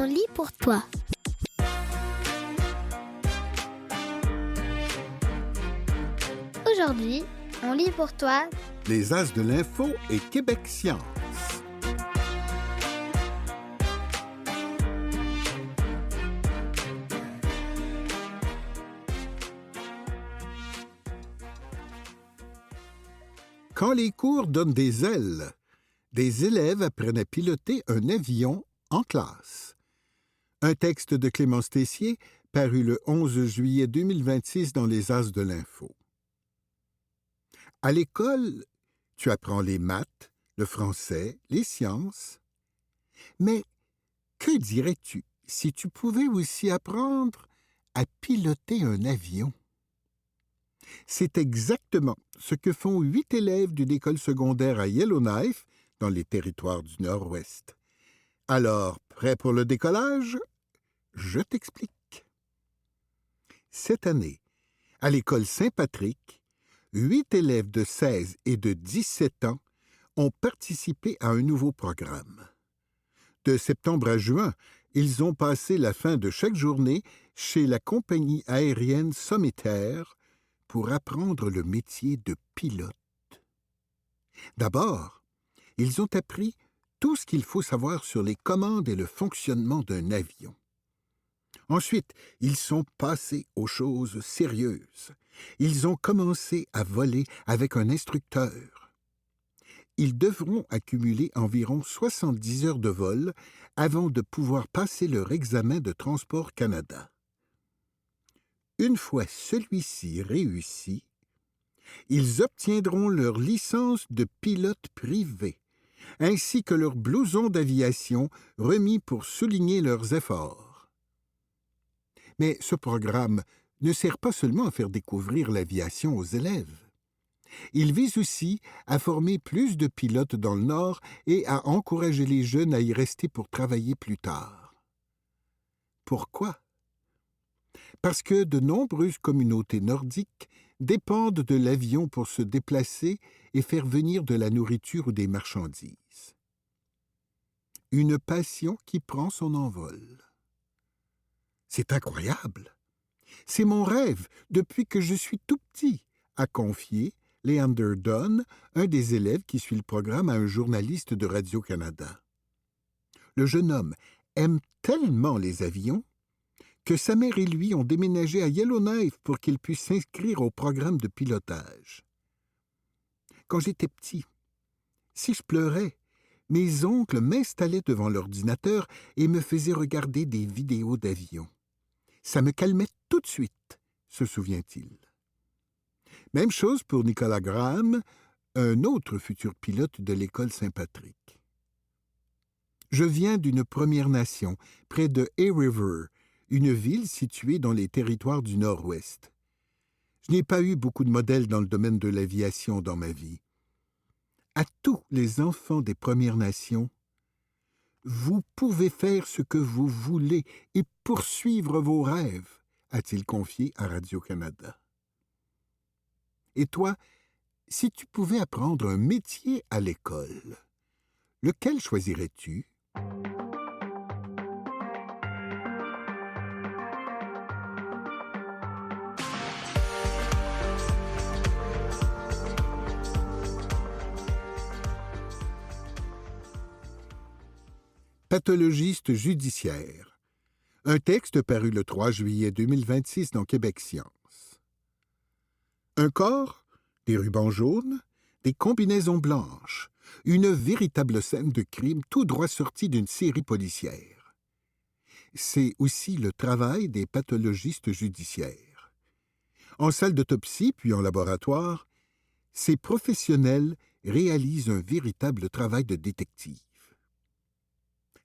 On lit pour toi. Aujourd'hui, on lit pour toi Les As de l'info et Québec Science. Quand les cours donnent des ailes, des élèves apprennent à piloter un avion en classe. Un texte de Clémence Tessier, paru le 11 juillet 2026 dans les As de l'info. À l'école, tu apprends les maths, le français, les sciences. Mais que dirais-tu si tu pouvais aussi apprendre à piloter un avion? C'est exactement ce que font 8 élèves d'une école secondaire à Yellowknife, dans les territoires du Nord-Ouest. Alors, prêt pour le décollage? Je t'explique. Cette année, à l'école Saint-Patrick, 8 élèves de 16 et de 17 ans ont participé à un nouveau programme. De septembre à juin, ils ont passé la fin de chaque journée chez la compagnie aérienne Sommetair pour apprendre le métier de pilote. D'abord, ils ont appris tout ce qu'il faut savoir sur les commandes et le fonctionnement d'un avion. Ensuite, ils sont passés aux choses sérieuses. Ils ont commencé à voler avec un instructeur. Ils devront accumuler environ 70 heures de vol avant de pouvoir passer leur examen de Transport Canada. Une fois celui-ci réussi, ils obtiendront leur licence de pilote privé, ainsi que leur blouson d'aviation remis pour souligner leurs efforts. Mais ce programme ne sert pas seulement à faire découvrir l'aviation aux élèves. Il vise aussi à former plus de pilotes dans le Nord et à encourager les jeunes à y rester pour travailler plus tard. Pourquoi? Parce que de nombreuses communautés nordiques dépendent de l'avion pour se déplacer et faire venir de la nourriture ou des marchandises. Une passion qui prend son envol. C'est incroyable. C'est mon rêve depuis que je suis tout petit, a confié Leander Dunn, un des élèves qui suit le programme à un journaliste de Radio-Canada. Le jeune homme aime tellement les avions que sa mère et lui ont déménagé à Yellowknife pour qu'il puisse s'inscrire au programme de pilotage. Quand j'étais petit, si je pleurais, mes oncles m'installaient devant l'ordinateur et me faisaient regarder des vidéos d'avions. Ça me calmait tout de suite, se souvient-il. Même chose pour Nicolas Graham, un autre futur pilote de l'école Saint-Patrick. Je viens d'une Première Nation, près de Hay River, une ville située dans les territoires du Nord-Ouest. Je n'ai pas eu beaucoup de modèles dans le domaine de l'aviation dans ma vie. À tous les enfants des Premières Nations, vous pouvez faire ce que vous voulez et poursuivre vos rêves, a-t-il confié à Radio-Canada. Et toi, si tu pouvais apprendre un métier à l'école, lequel choisirais-tu? Pathologiste judiciaire. Un texte paru le 3 juillet 2026 dans Québec Science. Un corps, des rubans jaunes, des combinaisons blanches, une véritable scène de crime tout droit sortie d'une série policière. C'est aussi le travail des pathologistes judiciaires. En salle d'autopsie puis en laboratoire, ces professionnels réalisent un véritable travail de détective.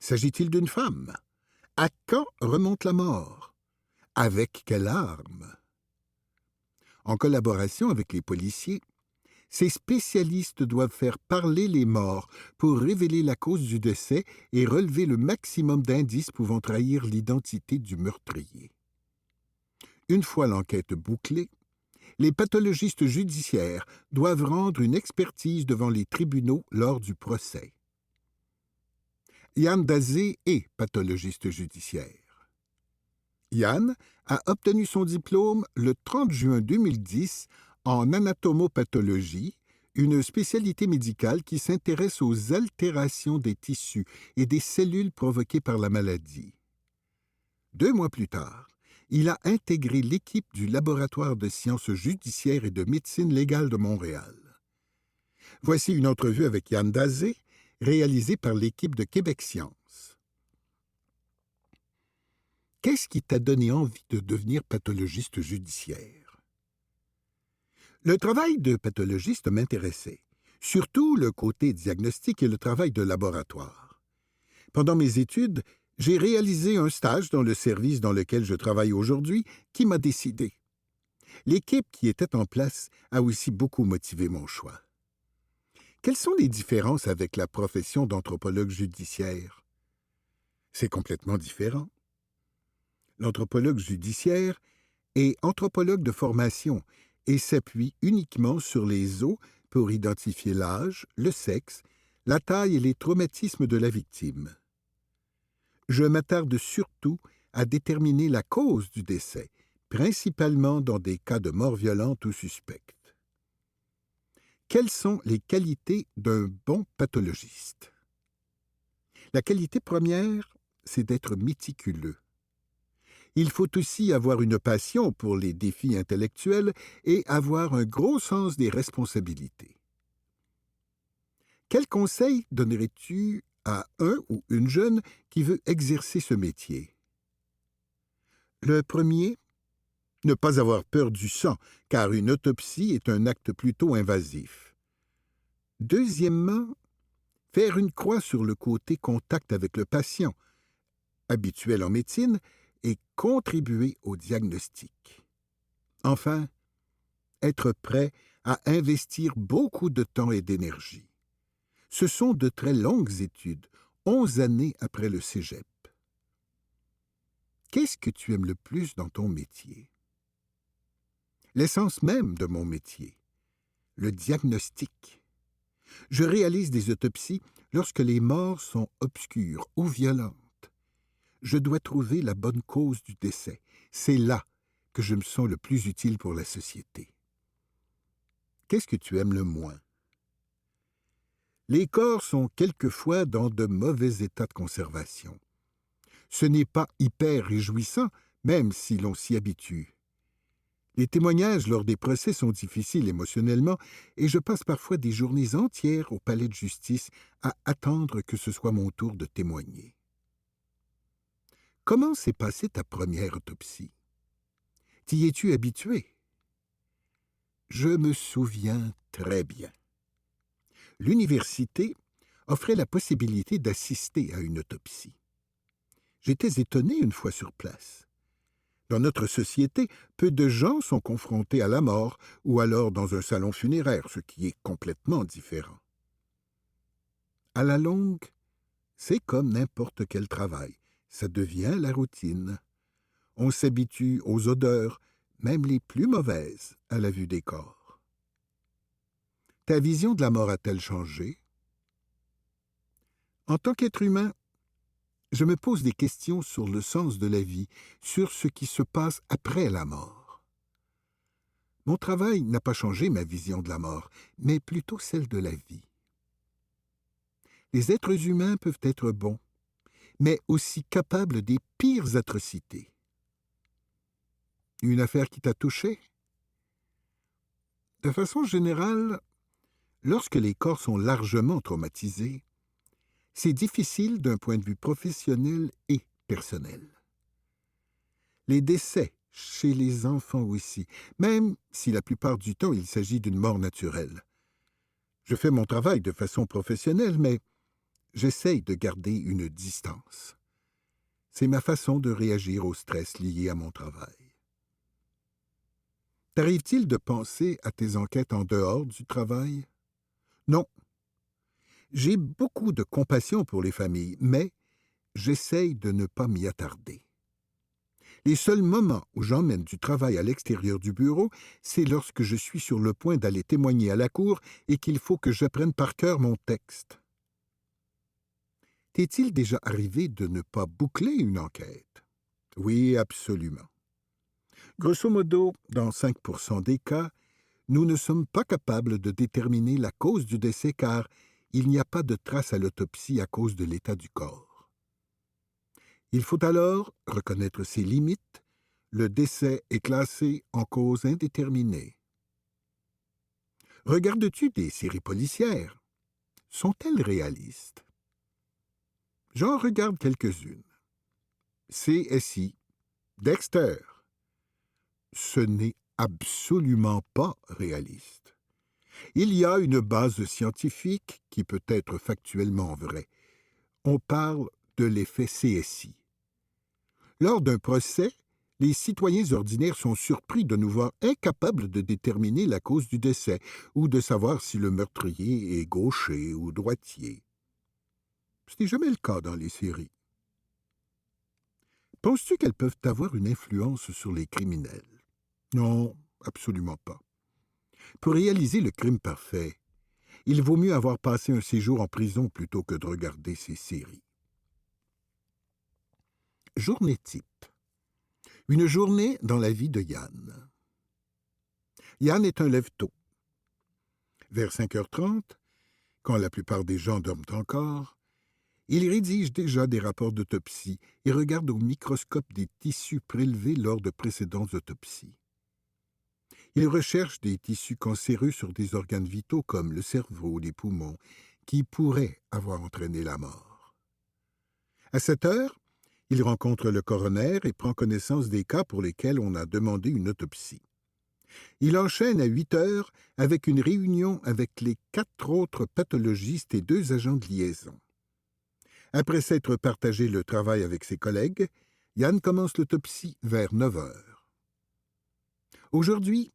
S'agit-il d'une femme? À quand remonte la mort? Avec quelle arme? En collaboration avec les policiers, ces spécialistes doivent faire parler les morts pour révéler la cause du décès et relever le maximum d'indices pouvant trahir l'identité du meurtrier. Une fois l'enquête bouclée, les pathologistes judiciaires doivent rendre une expertise devant les tribunaux lors du procès. Yann Dazé est pathologiste judiciaire. Yann a obtenu son diplôme le 30 juin 2010 en anatomopathologie, une spécialité médicale qui s'intéresse aux altérations des tissus et des cellules provoquées par la maladie. 2 mois plus tard, il a intégré l'équipe du Laboratoire de sciences judiciaires et de médecine légale de Montréal. Voici une entrevue avec Yann Dazé, réalisée par l'équipe de Québec Science. Qu'est-ce qui t'a donné envie de devenir pathologiste judiciaire? Le travail de pathologiste m'intéressait, surtout le côté diagnostic et le travail de laboratoire. Pendant mes études, j'ai réalisé un stage dans le service dans lequel je travaille aujourd'hui qui m'a décidé. L'équipe qui était en place a aussi beaucoup motivé mon choix. Quelles sont les différences avec la profession d'anthropologue judiciaire? C'est complètement différent. L'anthropologue judiciaire est anthropologue de formation et s'appuie uniquement sur les os pour identifier l'âge, le sexe, la taille et les traumatismes de la victime. Je m'attarde surtout à déterminer la cause du décès, principalement dans des cas de mort violente ou suspecte. Quelles sont les qualités d'un bon pathologiste? La qualité première, c'est d'être méticuleux. Il faut aussi avoir une passion pour les défis intellectuels et avoir un gros sens des responsabilités. Quel conseil donnerais-tu à un ou une jeune qui veut exercer ce métier? Le premier, ne pas avoir peur du sang, car une autopsie est un acte plutôt invasif. Deuxièmement, faire une croix sur le côté contact avec le patient, habituel en médecine, et contribuer au diagnostic. Enfin, être prêt à investir beaucoup de temps et d'énergie. Ce sont de très longues études, 11 années après le cégep. Qu'est-ce que tu aimes le plus dans ton métier? L'essence même de mon métier, le diagnostic. Je réalise des autopsies lorsque les morts sont obscures ou violentes. Je dois trouver la bonne cause du décès. C'est là que je me sens le plus utile pour la société. Qu'est-ce que tu aimes le moins? Les corps sont quelquefois dans de mauvais états de conservation. Ce n'est pas hyper réjouissant, même si l'on s'y habitue. Les témoignages lors des procès sont difficiles émotionnellement et je passe parfois des journées entières au palais de justice à attendre que ce soit mon tour de témoigner. Comment s'est passée ta première autopsie? T'y es-tu habitué? Je me souviens très bien. L'université offrait la possibilité d'assister à une autopsie. J'étais étonné une fois sur place. Dans notre société, peu de gens sont confrontés à la mort ou alors dans un salon funéraire, ce qui est complètement différent. À la longue, c'est comme n'importe quel travail. Ça devient la routine. On s'habitue aux odeurs, même les plus mauvaises, à la vue des corps. Ta vision de la mort a-t-elle changé? En tant qu'être humain, je me pose des questions sur le sens de la vie, sur ce qui se passe après la mort. Mon travail n'a pas changé ma vision de la mort, mais plutôt celle de la vie. Les êtres humains peuvent être bons, mais aussi capables des pires atrocités. Une affaire qui t'a touché? De façon générale, lorsque les corps sont largement traumatisés, c'est difficile d'un point de vue professionnel et personnel. Les décès, chez les enfants aussi, même si la plupart du temps il s'agit d'une mort naturelle. Je fais mon travail de façon professionnelle, mais j'essaye de garder une distance. C'est ma façon de réagir au stress lié à mon travail. T'arrive-t-il de penser à tes enquêtes en dehors du travail? Non. J'ai beaucoup de compassion pour les familles, mais j'essaye de ne pas m'y attarder. Les seuls moments où j'emmène du travail à l'extérieur du bureau, c'est lorsque je suis sur le point d'aller témoigner à la cour et qu'il faut que j'apprenne par cœur mon texte. T'est-il déjà arrivé de ne pas boucler une enquête? Oui, absolument. Grosso modo, dans 5% des cas, nous ne sommes pas capables de déterminer la cause du décès car il n'y a pas de trace à l'autopsie à cause de l'état du corps. Il faut alors reconnaître ses limites. Le décès est classé en cause indéterminée. Regardes-tu des séries policières? Sont-elles réalistes? J'en regarde quelques-unes. CSI, Dexter. Ce n'est absolument pas réaliste. Il y a une base scientifique qui peut être factuellement vraie. On parle de l'effet CSI. Lors d'un procès, les citoyens ordinaires sont surpris de nous voir incapables de déterminer la cause du décès ou de savoir si le meurtrier est gaucher ou droitier. Ce n'est jamais le cas dans les séries. Penses-tu qu'elles peuvent avoir une influence sur les criminels? Non, absolument pas. Pour réaliser le crime parfait, il vaut mieux avoir passé un séjour en prison plutôt que de regarder ces séries. Journée type. Une journée dans la vie de Yann. Yann est un lève-tôt. Vers 5h30, quand la plupart des gens dorment encore, il rédige déjà des rapports d'autopsie et regarde au microscope des tissus prélevés lors de précédentes autopsies. Il recherche des tissus cancéreux sur des organes vitaux comme le cerveau, les poumons, qui pourraient avoir entraîné la mort. À 7h, il rencontre le coroner et prend connaissance des cas pour lesquels on a demandé une autopsie. Il enchaîne à 8h avec une réunion avec les 4 autres pathologistes et 2 agents de liaison. Après s'être partagé le travail avec ses collègues, Yann commence l'autopsie vers 9h. Aujourd'hui,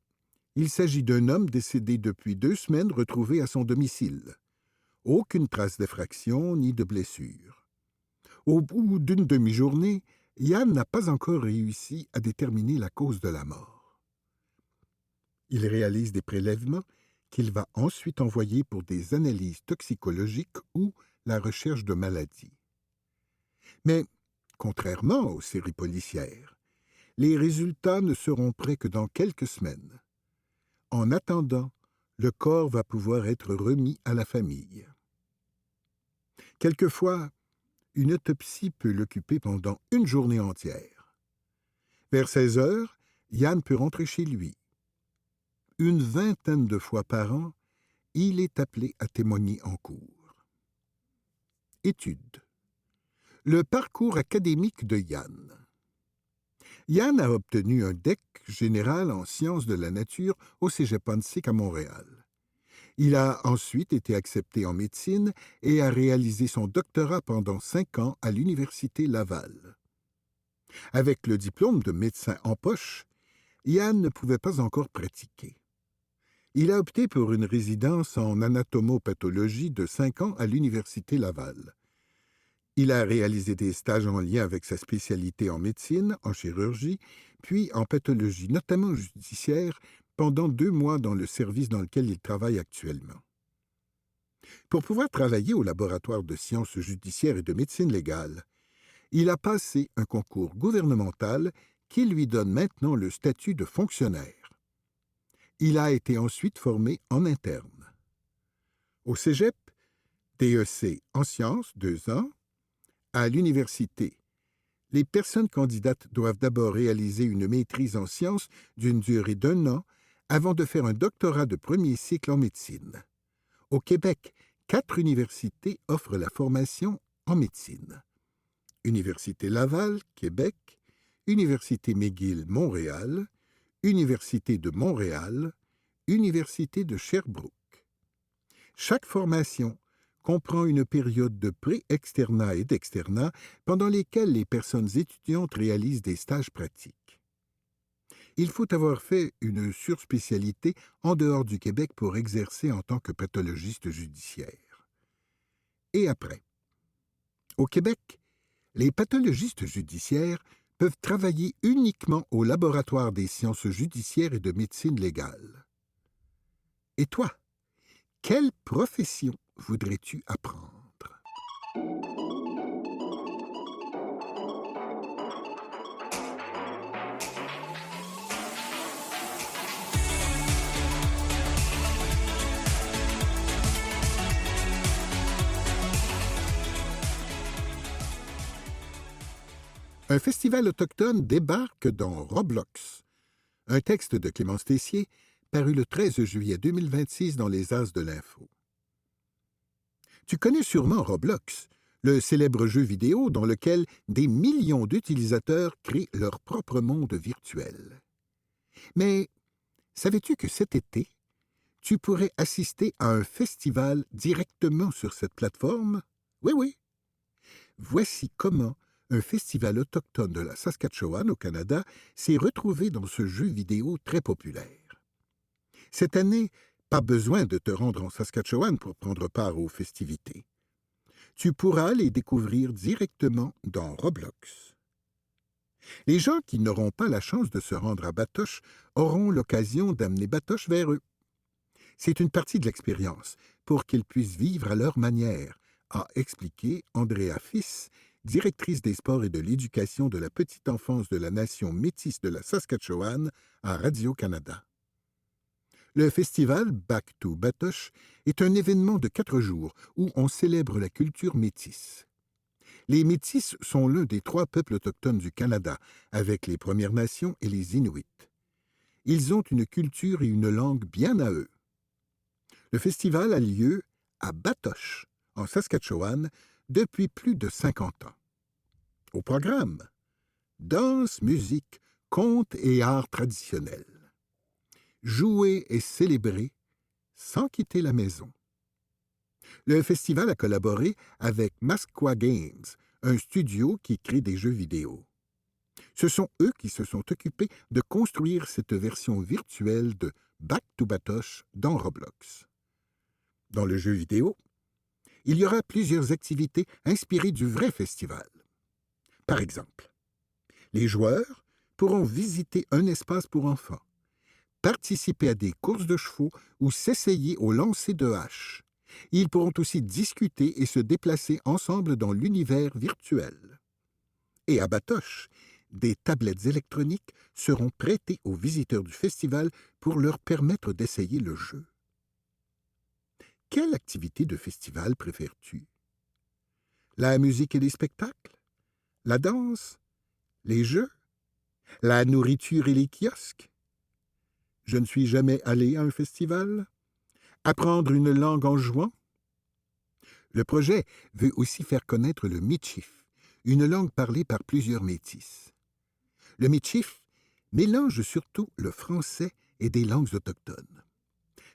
il s'agit d'un homme décédé depuis 2 semaines retrouvé à son domicile. Aucune trace d'effraction ni de blessure. Au bout d'une demi-journée, Yann n'a pas encore réussi à déterminer la cause de la mort. Il réalise des prélèvements qu'il va ensuite envoyer pour des analyses toxicologiques ou la recherche de maladies. Mais, contrairement aux séries policières, les résultats ne seront prêts que dans quelques semaines. En attendant, le corps va pouvoir être remis à la famille. Quelquefois, une autopsie peut l'occuper pendant une journée entière. Vers 16h, Yann peut rentrer chez lui. Une vingtaine de fois par an, il est appelé à témoigner en cours. Étude. Le parcours académique de Yann. Yann a obtenu un DEC général en sciences de la nature au Cégep Antique à Montréal. Il a ensuite été accepté en médecine et a réalisé son doctorat pendant 5 ans à l'Université Laval. Avec le diplôme de médecin en poche, Yann ne pouvait pas encore pratiquer. Il a opté pour une résidence en anatomopathologie de 5 ans à l'Université Laval. Il a réalisé des stages en lien avec sa spécialité en médecine, en chirurgie, puis en pathologie, notamment judiciaire, pendant 2 mois dans le service dans lequel il travaille actuellement. Pour pouvoir travailler au laboratoire de sciences judiciaires et de médecine légale, il a passé un concours gouvernemental qui lui donne maintenant le statut de fonctionnaire. Il a été ensuite formé en interne. Au Cégep, DEC en sciences, 2 ans. À l'université, les personnes candidates doivent d'abord réaliser une maîtrise en sciences d'une durée d'1 an avant de faire un doctorat de premier cycle en médecine. Au Québec, 4 universités offrent la formation en médecine. Université Laval, Québec, Université McGill, Montréal, Université de Montréal, Université de Sherbrooke. Chaque formation comprend une période de pré-externat et d'externat pendant lesquelles les personnes étudiantes réalisent des stages pratiques. Il faut avoir fait une surspécialité en dehors du Québec pour exercer en tant que pathologiste judiciaire. Et après? Au Québec, les pathologistes judiciaires peuvent travailler uniquement au laboratoire des sciences judiciaires et de médecine légale. Et toi, quelle profession voudrais-tu apprendre? Un festival autochtone débarque dans Roblox. Un texte de Clémence Tessier, paru le 13 juillet 2026 dans les As de l'Info. Tu connais sûrement Roblox, le célèbre jeu vidéo dans lequel des millions d'utilisateurs créent leur propre monde virtuel. Mais savais-tu que cet été, tu pourrais assister à un festival directement sur cette plateforme? Oui, oui. Voici comment un festival autochtone de la Saskatchewan au Canada s'est retrouvé dans ce jeu vidéo très populaire. Cette année, pas besoin de te rendre en Saskatchewan pour prendre part aux festivités. Tu pourras les découvrir directement dans Roblox. Les gens qui n'auront pas la chance de se rendre à Batoche auront l'occasion d'amener Batoche vers eux. C'est une partie de l'expérience pour qu'ils puissent vivre à leur manière, a expliqué Andrea Fils, directrice des sports et de l'éducation de la petite enfance de la nation métisse de la Saskatchewan à Radio-Canada. Le festival Back to Batoche est un événement de 4 jours où on célèbre la culture métisse. Les Métis sont l'un des 3 peuples autochtones du Canada, avec les Premières Nations et les Inuits. Ils ont une culture et une langue bien à eux. Le festival a lieu à Batoche, en Saskatchewan, depuis plus de 50 ans. Au programme, danse, musique, contes et arts traditionnels. Jouer et célébrer sans quitter la maison. Le festival a collaboré avec Masqua Games, un studio qui crée des jeux vidéo. Ce sont eux qui se sont occupés de construire cette version virtuelle de Back to Batoche dans Roblox. Dans le jeu vidéo, il y aura plusieurs activités inspirées du vrai festival. Par exemple, les joueurs pourront visiter un espace pour enfants, participer à des courses de chevaux ou s'essayer au lancer de haches. Ils pourront aussi discuter et se déplacer ensemble dans l'univers virtuel. Et à Batoche, des tablettes électroniques seront prêtées aux visiteurs du festival pour leur permettre d'essayer le jeu. Quelle activité de festival préfères-tu? La musique et les spectacles? La danse? Les jeux? La nourriture et les kiosques? Je ne suis jamais allé à un festival? Apprendre une langue en jouant? Le projet veut aussi faire connaître le Michif, une langue parlée par plusieurs métis. Le Michif mélange surtout le français et des langues autochtones.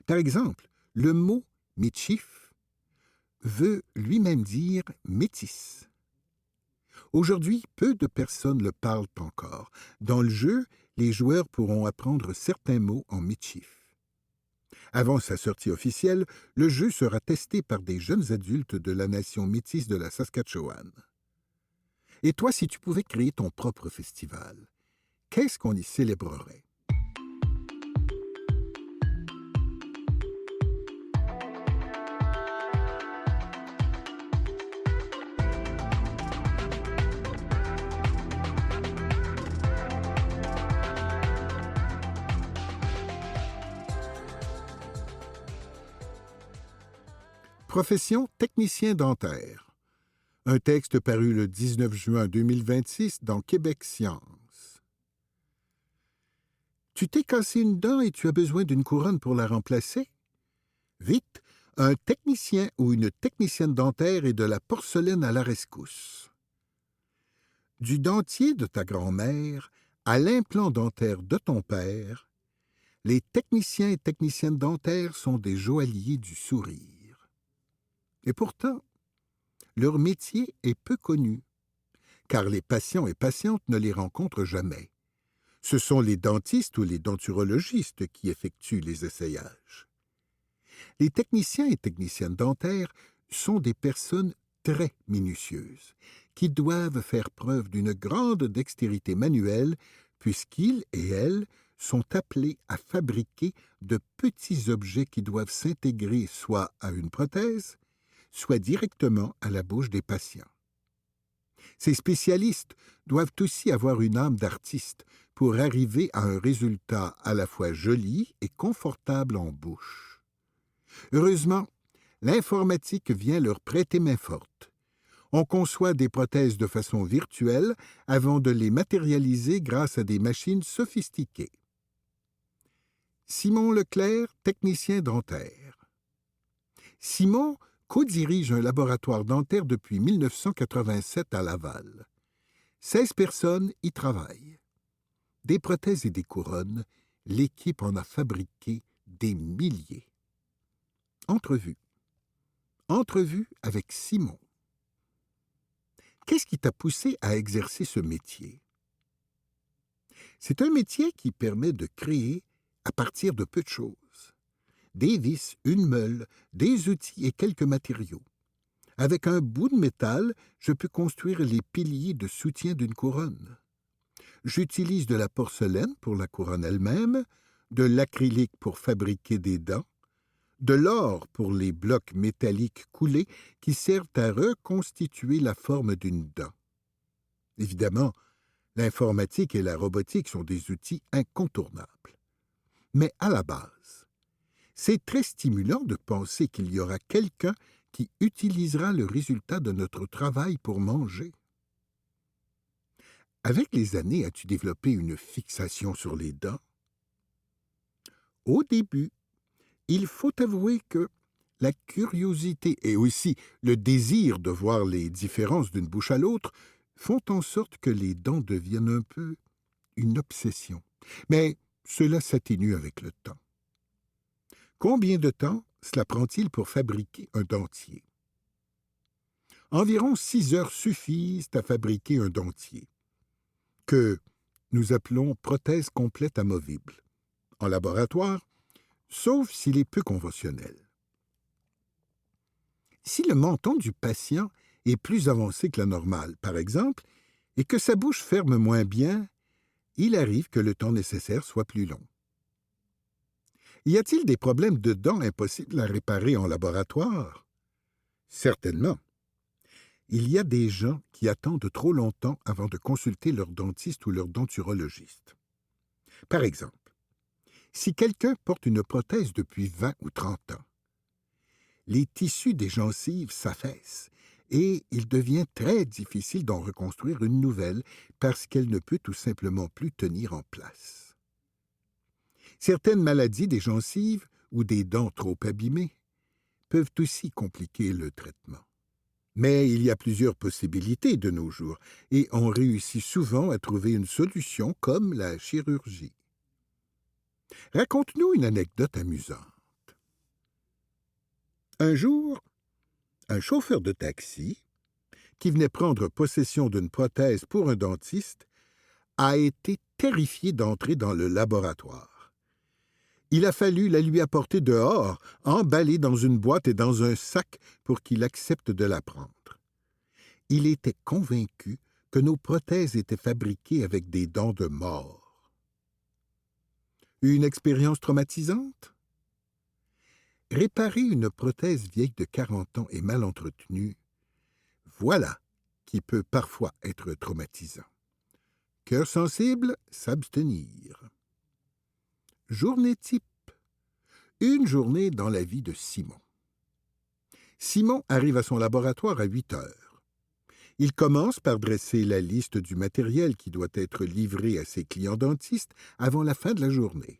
Par exemple, le mot Michif veut lui-même dire métis. Aujourd'hui, peu de personnes le parlent encore. Dans le jeu, les joueurs pourront apprendre certains mots en Michif. Avant sa sortie officielle, le jeu sera testé par des jeunes adultes de la nation métisse de la Saskatchewan. Et toi, si tu pouvais créer ton propre festival, qu'est-ce qu'on y célébrerait? Profession technicien dentaire. Un texte paru le 19 juin 2026 dans Québec Science. Tu t'es cassé une dent et tu as besoin d'une couronne pour la remplacer? Vite, un technicien ou une technicienne dentaire et de la porcelaine à la rescousse. Du dentier de ta grand-mère à l'implant dentaire de ton père, les techniciens et techniciennes dentaires sont des joailliers du sourire. Et pourtant, leur métier est peu connu, car les patients et patientes ne les rencontrent jamais. Ce sont les dentistes ou les denturologistes qui effectuent les essayages. Les techniciens et techniciennes dentaires sont des personnes très minutieuses, qui doivent faire preuve d'une grande dextérité manuelle, puisqu'ils et elles sont appelés à fabriquer de petits objets qui doivent s'intégrer soit à une prothèse, soit directement à la bouche des patients. Ces spécialistes doivent aussi avoir une âme d'artiste pour arriver à un résultat à la fois joli et confortable en bouche. Heureusement, l'informatique vient leur prêter main forte. On conçoit des prothèses de façon virtuelle avant de les matérialiser grâce à des machines sophistiquées. Simon Leclerc, technicien dentaire. Simon co-dirige un laboratoire dentaire depuis 1987 à Laval. 16 personnes y travaillent. Des prothèses et des couronnes, l'équipe en a fabriqué des milliers. Entrevue. Entrevue avec Simon. Qu'est-ce qui t'a poussé à exercer ce métier? C'est un métier qui permet de créer à partir de peu de choses. Des vis, une meule, des outils et quelques matériaux. Avec un bout de métal, je peux construire les piliers de soutien d'une couronne. J'utilise de la porcelaine pour la couronne elle-même, de l'acrylique pour fabriquer des dents, de l'or pour les blocs métalliques coulés qui servent à reconstituer la forme d'une dent. Évidemment, l'informatique et la robotique sont des outils incontournables. Mais à la base, c'est très stimulant de penser qu'il y aura quelqu'un qui utilisera le résultat de notre travail pour manger. Avec les années, as-tu développé une fixation sur les dents? Au début, il faut avouer que la curiosité et aussi le désir de voir les différences d'une bouche à l'autre font en sorte que les dents deviennent un peu une obsession. Mais cela s'atténue avec le temps. Combien de temps cela prend-il pour fabriquer un dentier? Environ 6 heures suffisent à fabriquer un dentier, que nous appelons prothèse complète amovible. En laboratoire, sauf s'il est peu conventionnel. Si le menton du patient est plus avancé que la normale, par exemple, et que sa bouche ferme moins bien, il arrive que le temps nécessaire soit plus long. Y a-t-il des problèmes de dents impossibles à réparer en laboratoire? Certainement. Il y a des gens qui attendent trop longtemps avant de consulter leur dentiste ou leur denturologiste. Par exemple, si quelqu'un porte une prothèse depuis 20 ou 30 ans, les tissus des gencives s'affaissent et il devient très difficile d'en reconstruire une nouvelle parce qu'elle ne peut tout simplement plus tenir en place. Certaines maladies des gencives ou des dents trop abîmées peuvent aussi compliquer le traitement. Mais il y a plusieurs possibilités de nos jours et on réussit souvent à trouver une solution comme la chirurgie. Raconte-nous une anecdote amusante. Un jour, un chauffeur de taxi, qui venait prendre possession d'une prothèse pour un dentiste, a été terrifié d'entrer dans le laboratoire. Il a fallu la lui apporter dehors, emballée dans une boîte et dans un sac pour qu'il accepte de la prendre. Il était convaincu que nos prothèses étaient fabriquées avec des dents de mort. Une expérience traumatisante? Réparer une prothèse vieille de 40 ans et mal entretenue, voilà qui peut parfois être traumatisant. Cœur sensible, s'abstenir. Journée type. Une journée dans la vie de Simon. Simon arrive à son laboratoire à 8 heures. Il commence par dresser la liste du matériel qui doit être livré à ses clients dentistes avant la fin de la journée.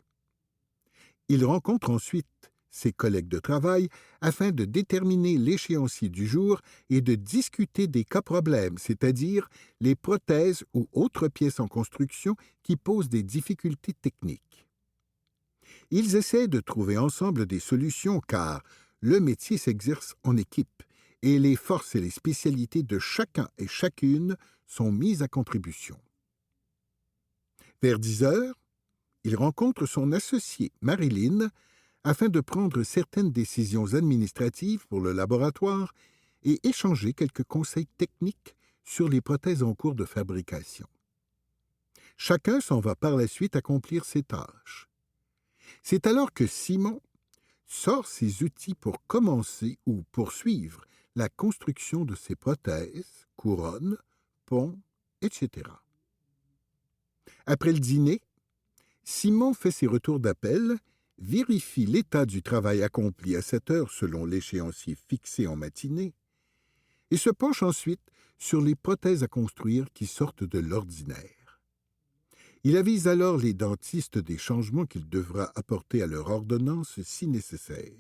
Il rencontre ensuite ses collègues de travail afin de déterminer l'échéancier du jour et de discuter des cas problèmes, c'est-à-dire les prothèses ou autres pièces en construction qui posent des difficultés techniques. Ils essaient de trouver ensemble des solutions car le métier s'exerce en équipe et les forces et les spécialités de chacun et chacune sont mises à contribution. Vers 10 heures, il rencontre son associée, Marilyn, afin de prendre certaines décisions administratives pour le laboratoire et échanger quelques conseils techniques sur les prothèses en cours de fabrication. Chacun s'en va par la suite accomplir ses tâches. C'est alors que Simon sort ses outils pour commencer ou poursuivre la construction de ses prothèses, couronnes, ponts, etc. Après le dîner, Simon fait ses retours d'appel, vérifie l'état du travail accompli à 7 heures selon l'échéancier fixé en matinée, et se penche ensuite sur les prothèses à construire qui sortent de l'ordinaire. Il avise alors les dentistes des changements qu'il devra apporter à leur ordonnance si nécessaire.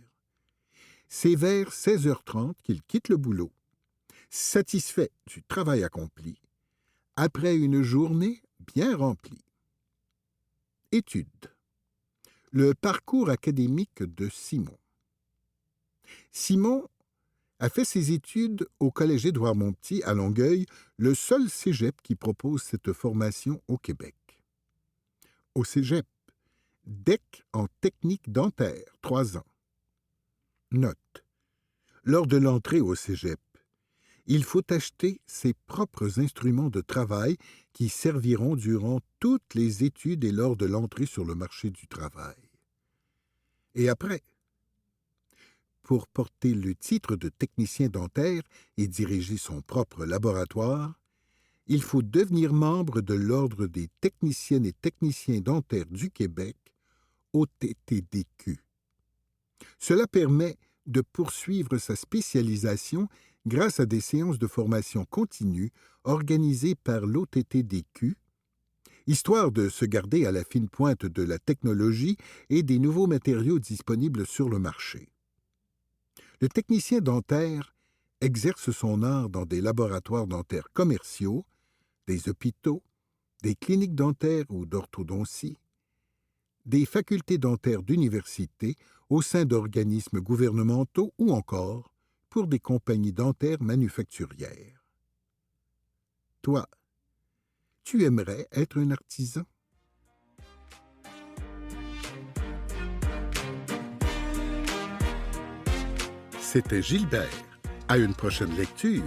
C'est vers 16h30 qu'il quitte le boulot, satisfait du travail accompli, après une journée bien remplie. Études. Le parcours académique de Simon. Simon a fait ses études au Collège Édouard-Montpetit à Longueuil, le seul cégep qui propose cette formation au Québec. Au cégep, DEC en technique dentaire, 3 ans. Note. Lors de l'entrée au cégep, il faut acheter ses propres instruments de travail qui serviront durant toutes les études et lors de l'entrée sur le marché du travail. Et après, pour porter le titre de technicien dentaire et diriger son propre laboratoire, il faut devenir membre de l'Ordre des techniciennes et techniciens dentaires du Québec, OTTDQ. Cela permet de poursuivre sa spécialisation grâce à des séances de formation continue organisées par l'OTTDQ, histoire de se garder à la fine pointe de la technologie et des nouveaux matériaux disponibles sur le marché. Le technicien dentaire exerce son art dans des laboratoires dentaires commerciaux, des hôpitaux, des cliniques dentaires ou d'orthodontie, des facultés dentaires d'université au sein d'organismes gouvernementaux ou encore pour des compagnies dentaires manufacturières. Toi, tu aimerais être un artisan? C'était Gilbert. À une prochaine lecture.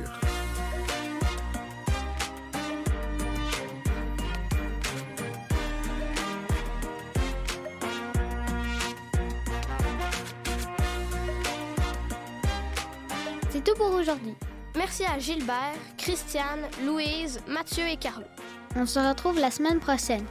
C'est tout pour aujourd'hui. Merci à Gilbert, Christiane, Louise, Mathieu et Carlo. On se retrouve la semaine prochaine.